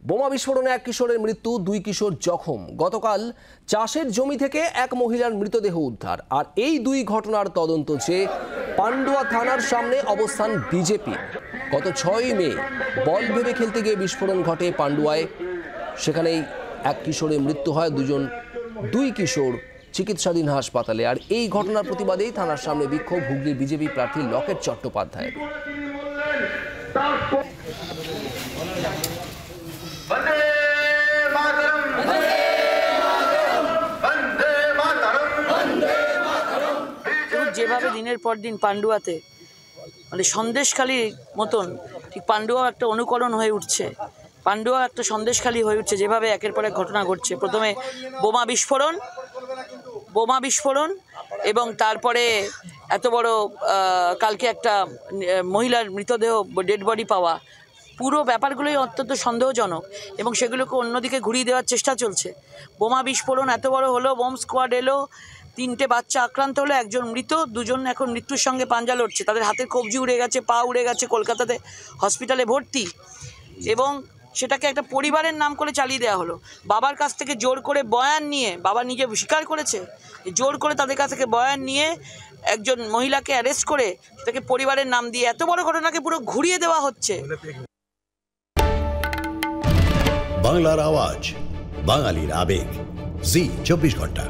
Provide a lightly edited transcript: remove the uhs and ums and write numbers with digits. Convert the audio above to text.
বোমা বিস্ফোরণে এক কিশোরের মৃত্যু, 2 কিশোর জখম। গতকাল চাষের জমি থেকে এক মহিলার মৃতদেহ উদ্ধার। আর এই 2 ঘটনার তদন্ত চেয়ে পান্ডুয়া থানার সামনে অবস্থান বিজেপি। গত 6ই মে বল ভেবে খেলতে গিয়ে বিস্ফোরণ ঘটে পান্ডুয়ায়। সেখানেই এক কিশোরের মৃত্যু হয়। 2 কিশোর চিকিৎসাধীন হাসপাতালে। আর এই ঘটনার প্রতিবাদেই থানার সামনে বিক্ষোভ হুগলির বিজেপি প্রার্থী লকেট চট্টোপাধ্যায়ের। যেভাবে দিনের পর দিন পান্ডুয়াতে মানে সন্দেশখালির মতন ঠিক পান্ডুয়া একটা অনুকরণ হয়ে উঠছে, পান্ডুয়া একটা সন্দেশখালি হয়ে উঠছে। যেভাবে একের পর এক ঘটনা ঘটছে, প্রথমে বোমা বিস্ফোরণ এবং তারপরে এত বড় কালকে একটা মহিলার মৃতদেহ ডেড বডি পাওয়া, পুরো ব্যাপারগুলোই অত্যন্ত সন্দেহজনক এবং সেগুলোকে অন্যদিকে ঘুরিয়ে দেওয়ার চেষ্টা চলছে। বোমা বিস্ফোরণ এত বড় হলো, বোম স্কোয়াড এলো, 3টে বাচ্চা আক্রান্ত হলো, একজন মৃত, 2জন এখন মৃত্যুর সঙ্গে পাঞ্জা লড়ছে। তাদের হাতের কবজি উড়ে গেছে, পা উড়ে গেছে, কলকাতাতে হসপিটালে ভর্তি। এবং সেটাকে একটা পরিবারের নাম করে চালিয়ে দেওয়া হলো। বাবার কাছ থেকে জোর করে বয়ান নিয়ে, বাবা নিজে স্বীকার করেছে, জোর করে তাদের কাছ থেকে বয়ান নিয়ে একজন মহিলাকে অ্যারেস্ট করে সেটাকে পরিবারের নাম দিয়ে এত বড় ঘটনাকে পুরো ঘুরিয়ে দেওয়া হচ্ছে। বাংলার আওয়াজ, বাঙালির আবেগ, জি 24 ঘন্টা।